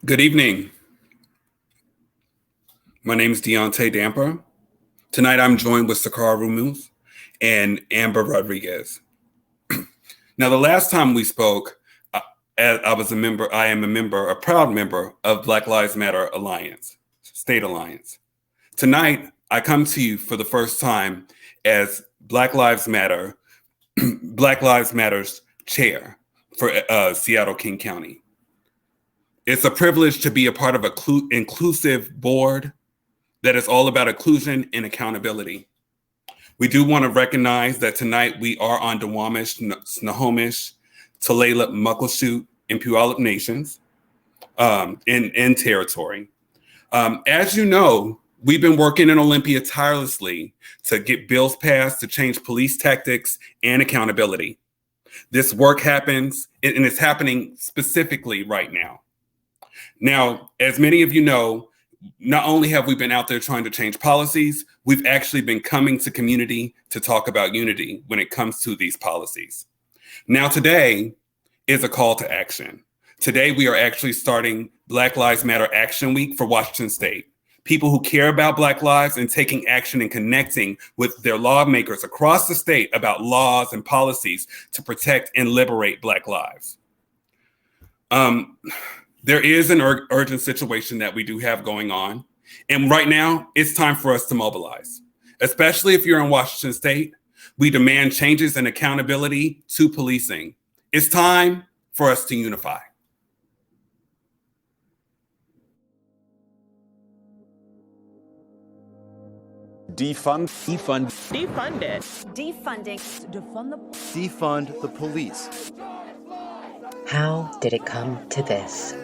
Good evening. My name is Deontay Damper. Tonight I'm joined with Sakara Rumuth and Amber Rodriguez. Now, the last time we spoke, I am a proud member of Black Lives Matter Alliance, State Alliance. Tonight, I come to you for the first time as Black Lives Matter's chair for Seattle King County. It's a privilege to be a part of an inclusive board that is all about inclusion and accountability. We do want to recognize that tonight we are on Duwamish, Snohomish, Tulalip, Muckleshoot, and Puyallup nations in territory. As you know, we've been working in Olympia tirelessly to get bills passed to change police tactics and accountability. This work happens, and it's happening specifically right now. Now, as many of you know, not only have we been out there trying to change policies, we've actually been coming to community to talk about unity when it comes to these policies. Now, today is a call to action. Today, we are actually starting Black Lives Matter Action Week for Washington State. People who care about Black lives and taking action and connecting with their lawmakers across the state about laws and policies to protect and liberate Black lives. There is an urgent situation that we do have going on. And right now, it's time for us to mobilize. Especially if you're in Washington State, we demand changes and accountability to policing. It's time for us to unify. Defund it. Defund the police. How did it come to this?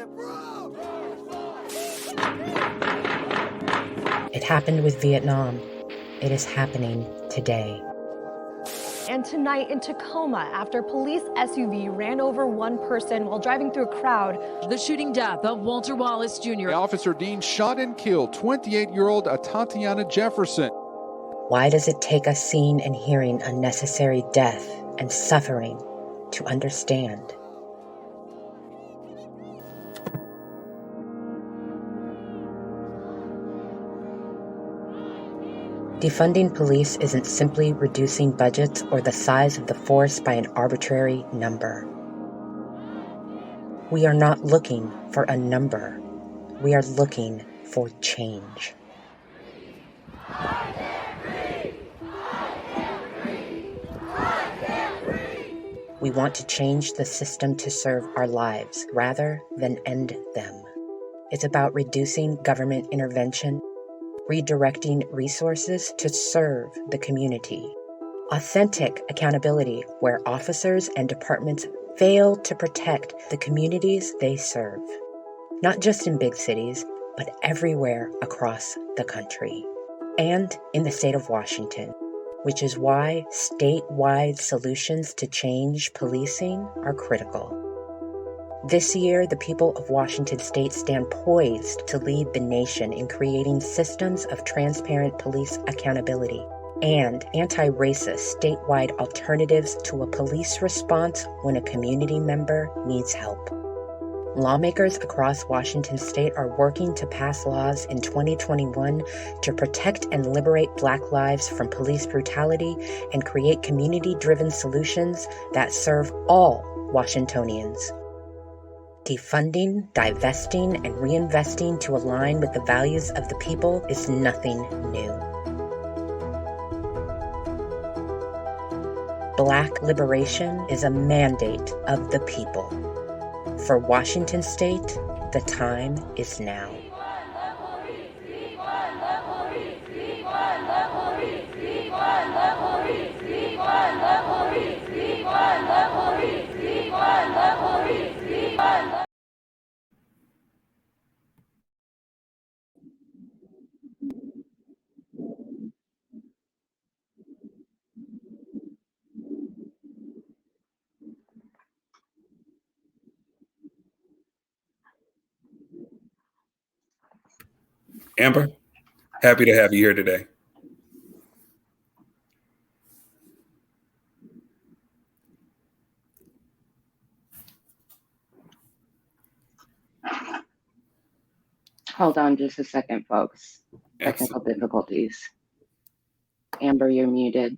It happened with Vietnam. It is happening today. And tonight in Tacoma, after police SUV ran over one person while driving through a crowd. The shooting death of Walter Wallace Jr. Officer Dean shot and killed 28-year-old Tatiana Jefferson. Why does it take us seeing and hearing unnecessary death and suffering to understand? Defunding police isn't simply reducing budgets or the size of the force by an arbitrary number. We are not looking for a number. We are looking for change. We want to change the system to serve our lives rather than end them. It's about reducing government intervention, redirecting resources to serve the community. Authentic accountability where officers and departments fail to protect the communities they serve. Not just in big cities, but everywhere across the country. And in the state of Washington, which is why statewide solutions to change policing are critical. This year, the people of Washington State stand poised to lead the nation in creating systems of transparent police accountability and anti-racist statewide alternatives to a police response when a community member needs help. Lawmakers across Washington State are working to pass laws in 2021 to protect and liberate Black lives from police brutality and create community-driven solutions that serve all Washingtonians. Defunding, divesting, and reinvesting to align with the values of the people is nothing new. Black liberation is a mandate of the people. For Washington State, the time is now. Amber, happy to have you here today. Hold on just a second, folks. Technical difficulties. Amber, you're muted.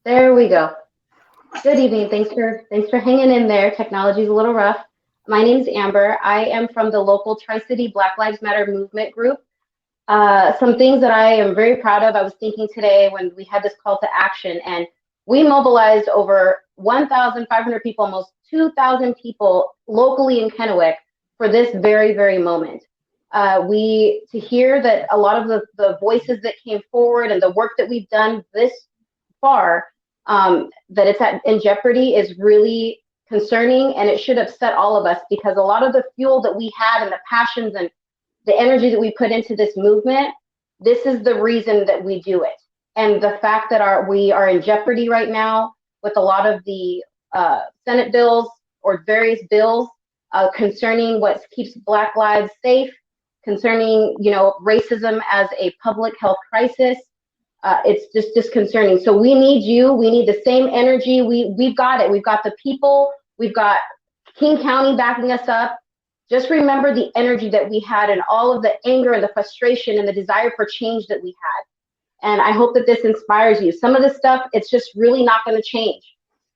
There we go. Good evening. Thanks for hanging in there. Technology's a little rough. My name's Amber. I am from the local Tri-City Black Lives Matter movement group. Some things that I am very proud of. I was thinking today when we had this call to action, and we mobilized over 1,500 people, almost 2,000 people locally in Kennewick for this very, very moment. To hear that a lot of the voices that came forward and the work that we've done this far, that it's in jeopardy is really concerning, and it should upset all of us, because a lot of the fuel that we had and the passions and the energy that we put into this movement, this is the reason that we do it. And the fact that we are in jeopardy right now with a lot of the Senate bills or various bills concerning what keeps Black lives safe, concerning, racism as a public health crisis, it's just disconcerting. So we need you. We need the same energy. We've got it. We've got the people. We've got King County backing us up. Just remember the energy that we had and all of the anger and the frustration and the desire for change that we had. And I hope that this inspires you. Some of this stuff, it's just really not going to change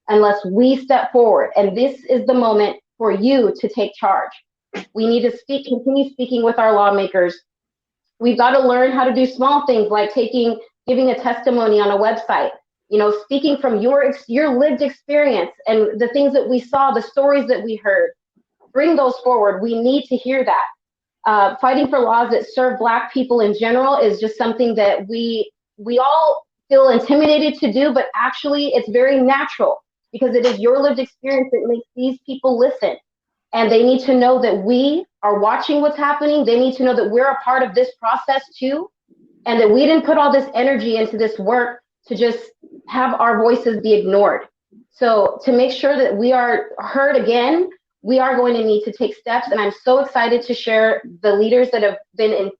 unless we step forward. And this is the moment for you to take charge. We need to continue speaking with our lawmakers. We've got to learn how to do small things like giving a testimony on a website, speaking from your lived experience and the things that we saw, the stories that we heard. Bring those forward. We need to hear that. Fighting for laws that serve Black people in general is just something that we all feel intimidated to do, but actually it's very natural, because it is your lived experience that makes these people listen. And they need to know that we are watching what's happening. They need to know that we're a part of this process too, and that we didn't put all this energy into this work to just have our voices be ignored. So to make sure that we are heard again, we are going to need to take steps. And I'm so excited to share the leaders that have been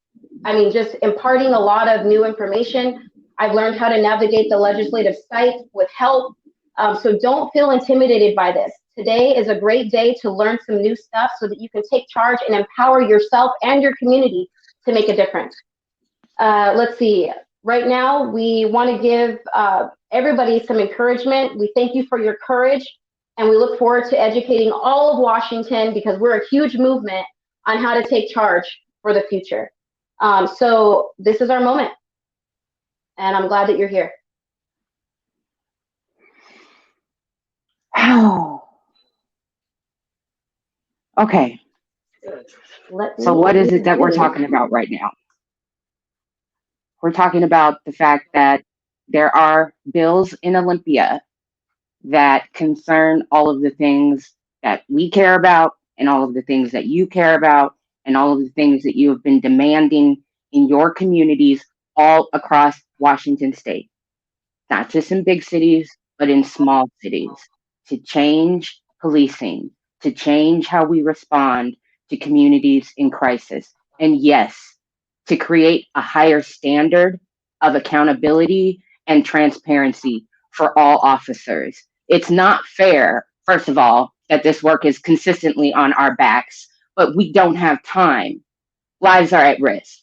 just imparting a lot of new information. I've learned how to navigate the legislative site with help. So don't feel intimidated by this. Today is a great day to learn some new stuff so that you can take charge and empower yourself and your community to make a difference. Let's see. Right now, we want to give everybody some encouragement. We thank you for your courage, and we look forward to educating all of Washington, because we're a huge movement on how to take charge for the future. So this is our moment, and I'm glad that you're here. Oh. Okay. So what is it that we're talking about right now? We're talking about the fact that there are bills in Olympia that concern all of the things that we care about, and all of the things that you care about, and all of the things that you have been demanding in your communities all across Washington state, not just in big cities, but in small cities, to change policing, to change how we respond to communities in crisis. And yes, to create a higher standard of accountability and transparency for all officers. It's not fair, first of all, that this work is consistently on our backs, but we don't have time. Lives are at risk.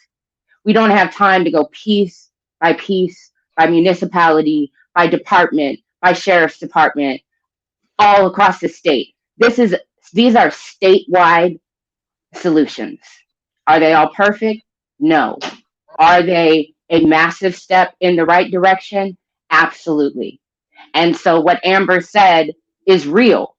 We don't have time to go piece, by municipality, by department, by sheriff's department, all across the state. These are statewide solutions. Are they all perfect? No. Are they a massive step in the right direction? Absolutely. And so what Amber said is real.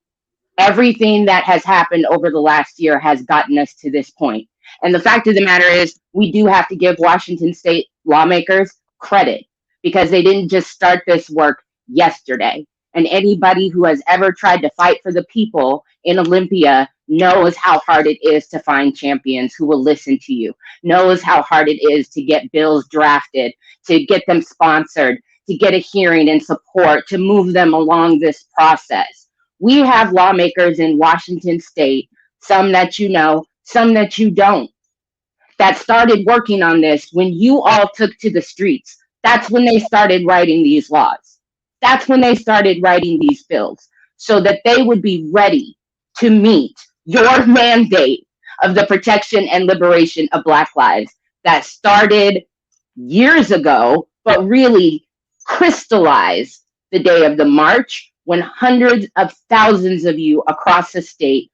Everything that has happened over the last year has gotten us to this point. And the fact of the matter is, we do have to give Washington state lawmakers credit, because they didn't just start this work yesterday. And anybody who has ever tried to fight for the people in Olympia knows how hard it is to find champions who will listen to you, knows how hard it is to get bills drafted, to get them sponsored, to get a hearing and support, to move them along this process. We have lawmakers in Washington state, some that you know, some that you don't, that started working on this when you all took to the streets. That's when they started writing these laws. That's when they started writing these bills, so that they would be ready to meet your mandate of the protection and liberation of Black lives that started years ago, but really crystallized the day of the march when hundreds of thousands of you across the state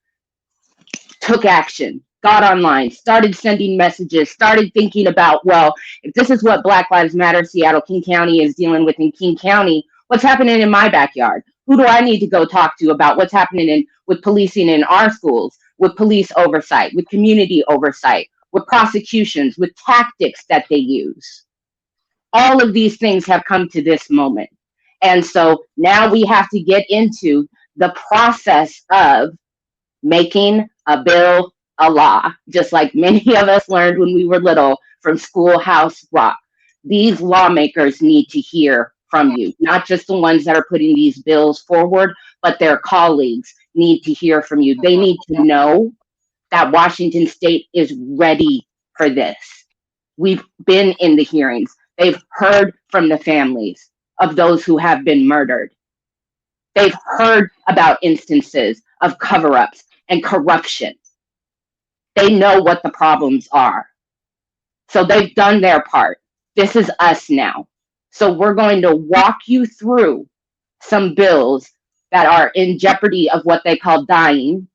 took action, got online, started sending messages, started thinking about, well, if this is what Black Lives Matter Seattle King County is dealing with in King County, what's happening in my backyard? Who do I need to go talk to about what's happening with policing in our schools, with police oversight, with community oversight, with prosecutions, with tactics that they use? All of these things have come to this moment. And so now we have to get into the process of making a bill a law, just like many of us learned when we were little from Schoolhouse Rock. These lawmakers need to hear from you, not just the ones that are putting these bills forward, but their colleagues need to hear from you. They need to know that Washington State is ready for this. We've been in the hearings. They've heard from the families of those who have been murdered. They've heard about instances of cover-ups and corruption. They know what the problems are. So they've done their part. This is us now. So we're going to walk you through some bills that are in jeopardy of what they call dying,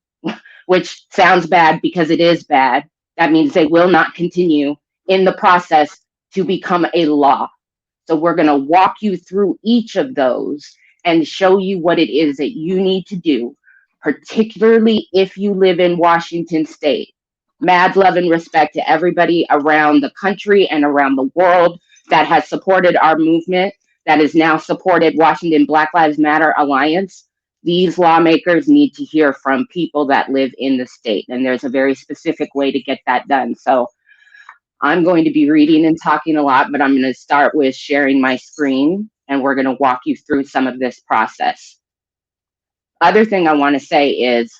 which sounds bad because it is bad. That means they will not continue in the process to become a law. So we're going to walk you through each of those and show you what it is that you need to do, particularly if you live in Washington State. Mad love and respect to everybody around the country and around the world that has supported our movement, that has now supported Washington Black Lives Matter Alliance. These lawmakers need to hear from people that live in the state, and there's a very specific way to get that done. So I'm going to be reading and talking a lot, but I'm going to start with sharing my screen, and we're going to walk you through some of this process. Other thing I want to say is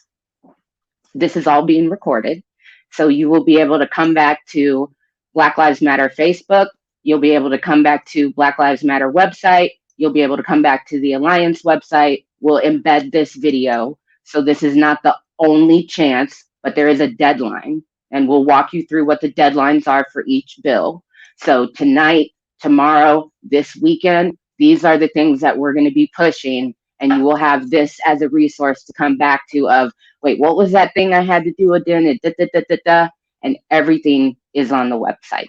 this is all being recorded. So you will be able to come back to Black Lives Matter Facebook. You'll be able to come back to Black Lives Matter website. You'll be able to come back to the Alliance website. We'll embed this video. So this is not the only chance, but there is a deadline. And we'll walk you through what the deadlines are for each bill. So tonight, tomorrow, this weekend, these are the things that we're going to be pushing. And you will have this as a resource to come back to of, wait, what was that thing I had to do again? And everything is on the websites.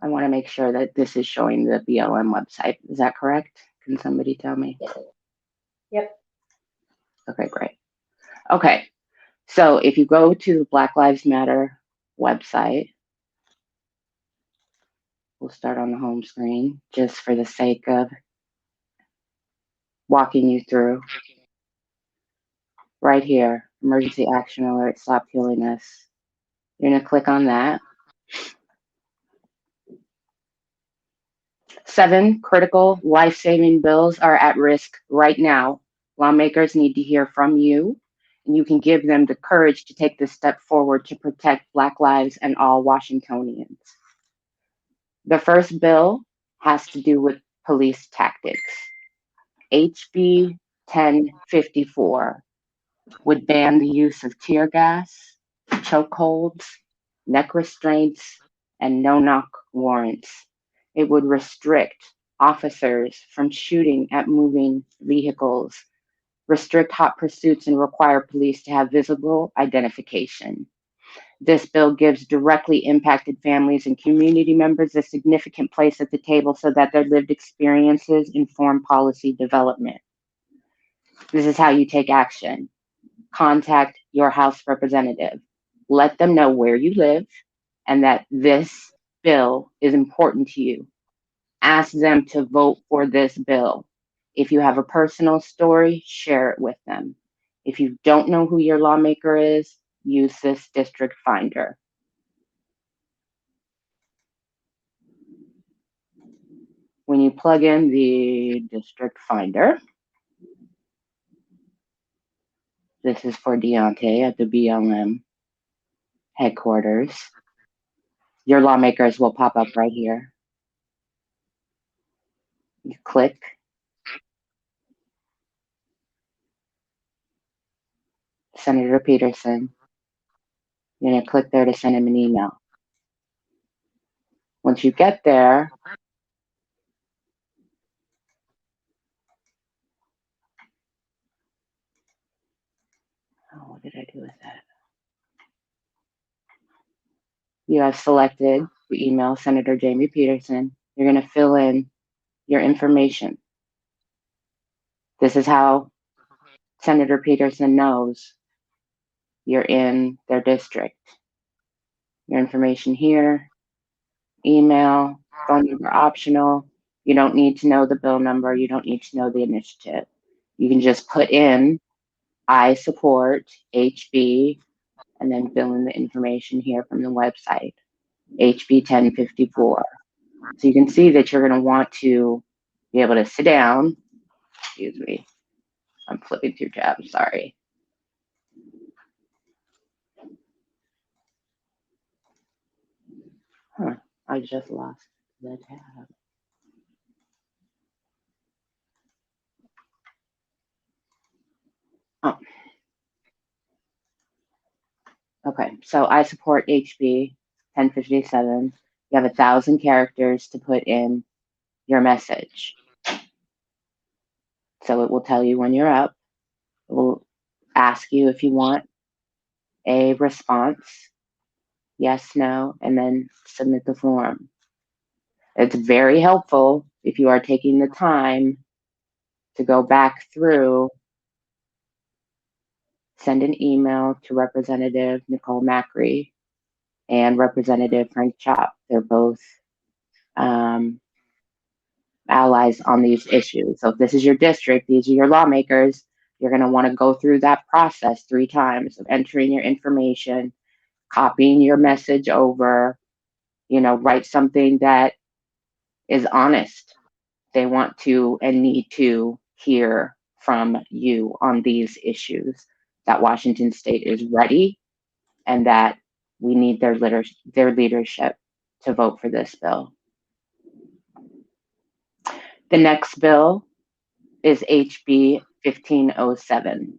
I want to make sure that this is showing the BLM website. Is that correct? Can somebody tell me? Yep. Okay, great. Okay, so if you go to the Black Lives Matter website, we'll start on the home screen just for the sake of walking you through. Right here, emergency action alert, stop killing us. You're going to click on that. 7 critical life-saving bills are at risk right now. Lawmakers need to hear from you, and you can give them the courage to take this step forward to protect Black lives and all Washingtonians. The first bill has to do with police tactics. HB 1054 would ban the use of tear gas, chokeholds, neck restraints, and no-knock warrants. It would restrict officers from shooting at moving vehicles, restrict hot pursuits, and require police to have visible identification. This bill gives directly impacted families and community members a significant place at the table so that their lived experiences inform policy development. This is how you take action. Contact your House representative. Let them know where you live and that this bill is important to you. Ask them to vote for this bill. If you have a personal story, share it with them. If you don't know who your lawmaker is, use this district finder. When you plug in the district finder, this is for Deontay at the BLM headquarters. Your lawmakers will pop up right here. You click. Senator Peterson. You're going to click there to send him an email. Once you get there, what did I do with that? You have selected the email, Senator Jamie Peterson. You're going to fill in your information. This is how Senator Peterson knows you're in their district. Your information here, email, phone number optional. You don't need to know the bill number. You don't need to know the initiative. You can just put in, I support HB, and then fill in the information here from the website, HB 1054. So you can see that you're going to want to be able to sit down. Excuse me. I'm flipping through tabs, sorry. I just lost the tab. Oh. Okay, so I support HB 1057. You have 1,000 characters to put in your message. So it will tell you when you're up. It will ask you if you want a response, yes, no, and then submit the form. It's very helpful if you are taking the time to go back through, send an email to Representative Nicole Macri and Representative Frank Chop. They're both allies on these issues. So if this is your district, these are your lawmakers, you're going to want to go through that process 3 times of entering your information, copying your message over, write something that is honest. They want to and need to hear from you on these issues, that Washington State is ready and that we need their leadership to vote for this bill. The next bill is HB 1507,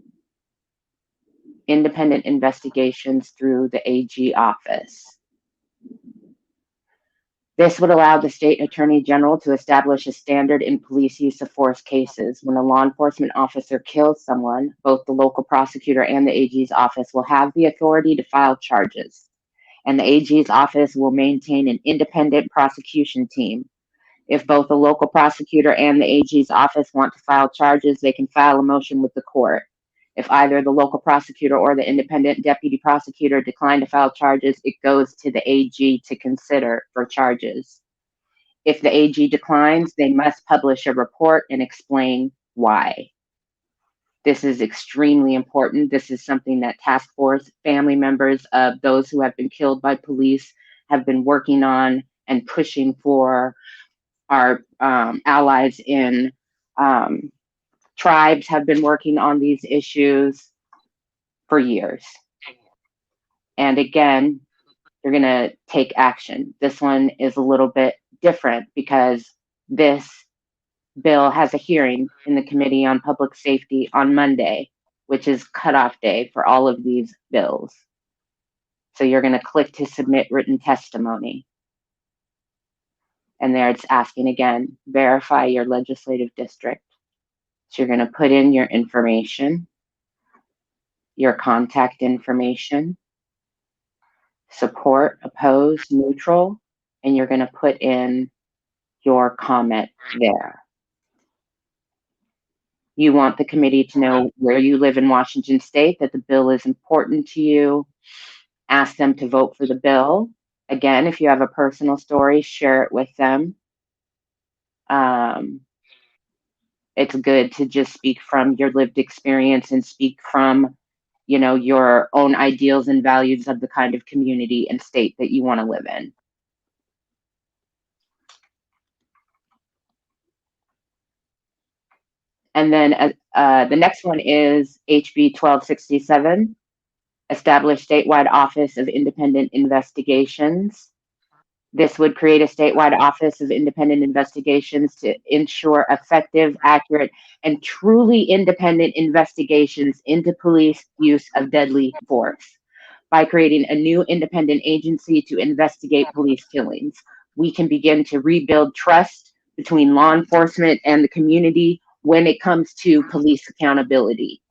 independent investigations through the AG office. This would allow the state attorney general to establish a standard in police use of force cases. When a law enforcement officer kills someone, both the local prosecutor and the AG's office will have the authority to file charges, and the AG's office will maintain an independent prosecution team. If both the local prosecutor and the AG's office want to file charges, they can file a motion with the court. If either the local prosecutor or the independent deputy prosecutor decline to file charges, it goes to the AG to consider for charges. If the AG declines, they must publish a report and explain why. This is extremely important. This is something that task force family members of those who have been killed by police have been working on and pushing for. Our allies in tribes have been working on these issues for years. And again, you're going to take action. This one is a little bit different because this bill has a hearing in the Committee on Public Safety on Monday, which is cutoff day for all of these bills. So you're going to click to submit written testimony. And there it's asking again, verify your legislative district. So you're going to put in your information, your contact information, support, oppose, neutral, and you're going to put in your comment there. You want the committee to know where you live in Washington State, that the bill is important to you. Ask them to vote for the bill. Again, if you have a personal story, share it with them. It's good to just speak from your lived experience and speak from, your own ideals and values of the kind of community and state that you want to live in. And then the next one is HB 1267, establish statewide office of independent investigations. This would create a statewide office of independent investigations to ensure effective, accurate, and truly independent investigations into police use of deadly force. By creating a new independent agency to investigate police killings, we can begin to rebuild trust between law enforcement and the community when it comes to police accountability.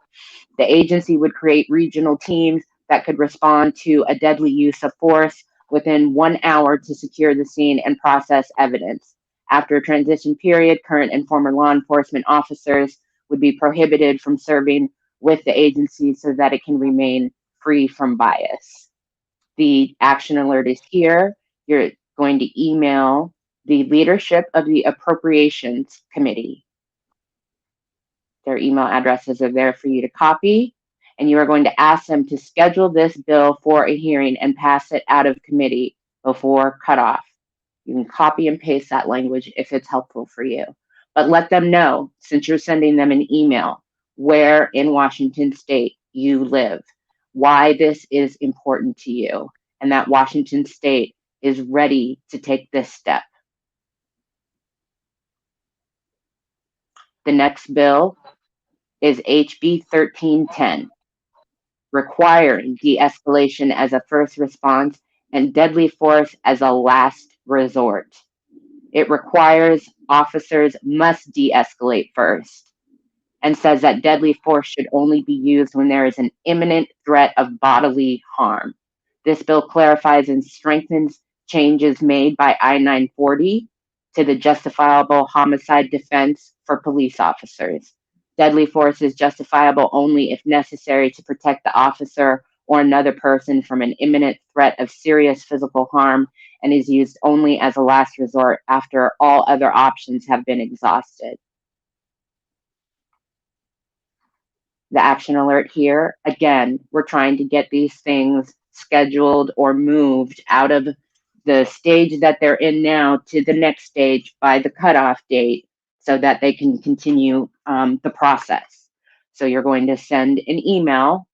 The agency would create regional teams that could respond to a deadly use of force within 1 hour to secure the scene and process evidence. After a transition period, current and former law enforcement officers would be prohibited from serving with the agency so that it can remain free from bias. The action alert is here. You're going to email the leadership of the Appropriations Committee. Their email addresses are there for you to copy, and you are going to ask them to schedule this bill for a hearing and pass it out of committee before cutoff. You can copy and paste that language if it's helpful for you. But let them know, since you're sending them an email, where in Washington state you live, why this is important to you, and that Washington state is ready to take this step. The next bill is HB 1310, requiring de-escalation as a first response and deadly force as a last resort. It requires officers must de-escalate first and says that deadly force should only be used when there is an imminent threat of bodily harm. This bill clarifies and strengthens changes made by I-940 to the justifiable homicide defense for police officers. Deadly force is justifiable only if necessary to protect the officer or another person from an imminent threat of serious physical harm and is used only as a last resort after all other options have been exhausted. The action alert here, again, we're trying to get these things scheduled or moved out of the stage that they're in now to the next stage by the cutoff date so that they can continue the process. So you're going to send an email,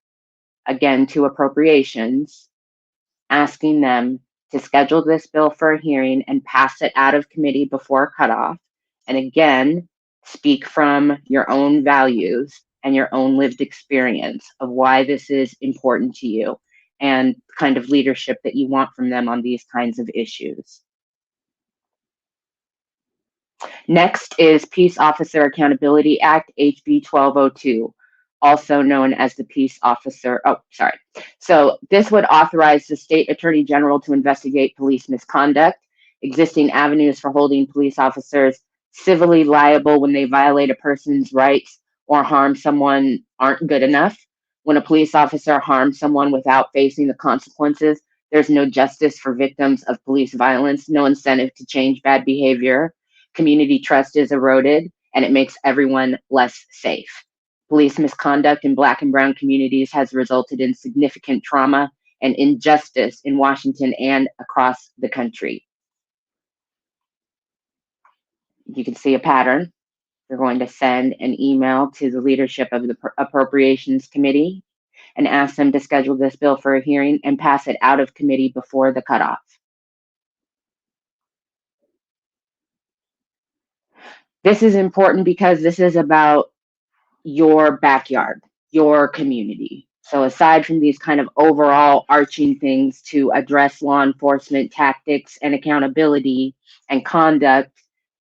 again, to Appropriations, asking them to schedule this bill for a hearing and pass it out of committee before cutoff. And again, speak from your own values and your own lived experience of why this is important to you and kind of leadership that you want from them on these kinds of issues. Next is Peace Officer Accountability Act, HB 1202, also known as the Peace Officer, So this would authorize the state attorney general to investigate police misconduct. Existing avenues for holding police officers civilly liable when they violate a person's rights or harm someone aren't good enough. When a police officer harms someone without facing the consequences, there's no justice for victims of police violence, no incentive to change bad behavior. Community trust is eroded, and it makes everyone less safe. Police misconduct in Black and Brown communities has resulted in significant trauma and injustice in Washington and across the country. You can see a pattern. You're going to send an email to the leadership of the Appropriations Committee and ask them to schedule this bill for a hearing and pass it out of committee before the cutoff. This is important because this is about your backyard, your community. So aside from these kind of overall arching things to address law enforcement tactics and accountability and conduct,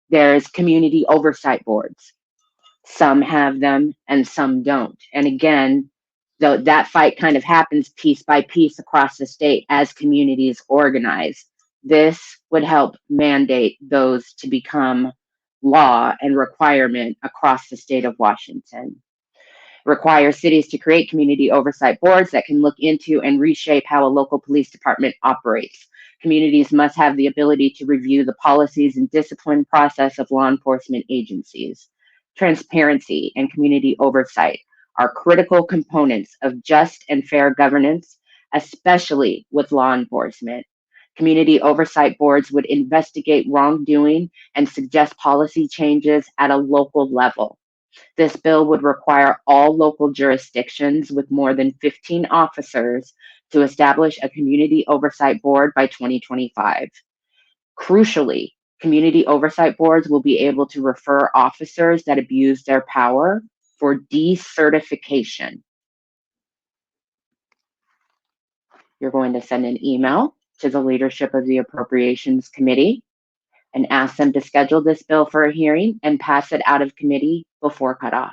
there's community oversight boards. Some have them and some don't. And again, that fight kind of happens piece by piece across the state as communities organize. This would help mandate those to become law and requirement across the state of Washington. Require cities to create community oversight boards that can look into and reshape how a local police department operates. Communities must have the ability to review the policies and discipline process of law enforcement agencies. Transparency and community oversight are critical components of just and fair governance, especially with law enforcement. Community oversight boards would investigate wrongdoing and suggest policy changes at a local level. This bill would require all local jurisdictions with more than 15 officers to establish a community oversight board by 2025. Crucially, community oversight boards will be able to refer officers that abuse their power for decertification. You're going to send an email to the leadership of the Appropriations Committee and ask them to schedule this bill for a hearing and pass it out of committee before cutoff.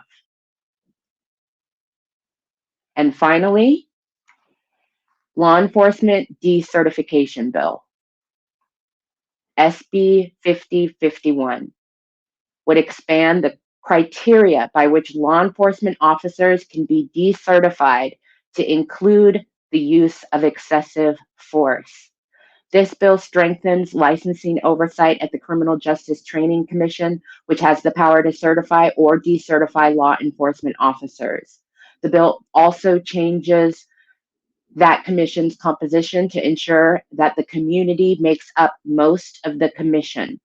And finally, Law Enforcement Decertification Bill, SB 5051, would expand the criteria by which law enforcement officers can be decertified to include the use of excessive force. This bill strengthens licensing oversight at the Criminal Justice Training Commission, which has the power to certify or decertify law enforcement officers. The bill also changes that commission's composition to ensure that the community makes up most of the commission.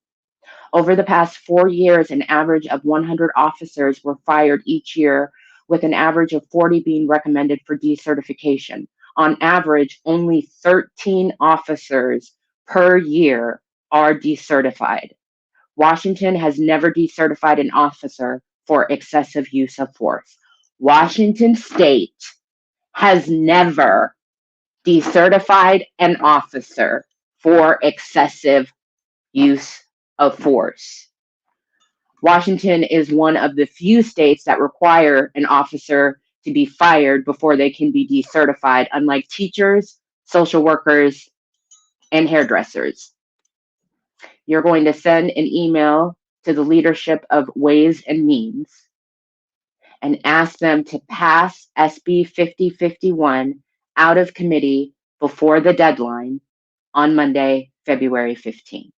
Over the past 4 years, an average of 100 officers were fired each year, with an average of 40 being recommended for decertification. On average, only 13 officers per year are decertified. Washington has never decertified an officer for excessive use of force. Washington State has never decertified an officer for excessive use of force. Washington is one of the few states that require an officer to be fired before they can be decertified, unlike teachers, social workers, and hairdressers. You're going to send an email to the leadership of Ways and Means and ask them to pass SB 5051 out of committee before the deadline on Monday, February 15th.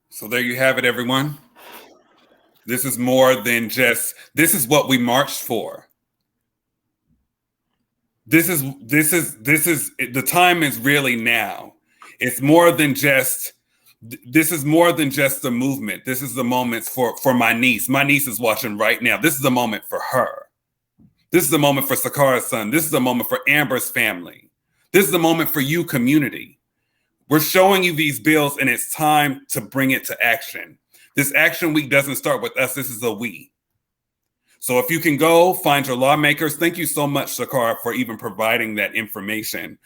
So there you have it, everyone. This is more than just, this is what we marched for. This is the time is really now. It's more than just, this is more than just the movement. This is the moment for my niece. My niece is watching right now. This is the moment for her. This is the moment for Sakara's son. This is the moment for Amber's family. This is the moment for you, community. We're showing you these bills, and it's time to bring it to action. This action week doesn't start with us. This is a we. So if you can go find your lawmakers, thank you so much, Sakara, for even providing that information,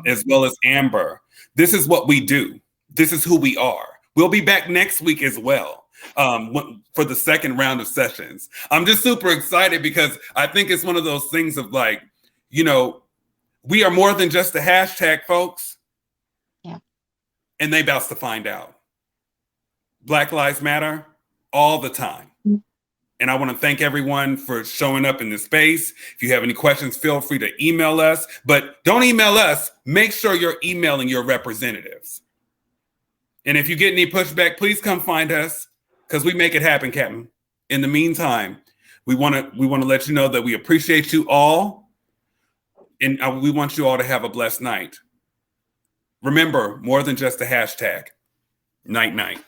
as well as Amber. This is what we do. This is who we are. We'll be back next week as well for the second round of sessions. I'm just super excited because I think it's one of those things of like, you know, we are more than just a hashtag, folks. And they about to find out. Black Lives Matter all the time. And I want to thank everyone for showing up in this space. If you have any questions, feel free to email us. But don't email us. Make sure you're emailing your representatives. And if you get any pushback, please come find us because we make it happen, Captain. In the meantime, we want to let you know that we appreciate you all. And we want you all to have a blessed night. Remember, more than just a hashtag. Night, night.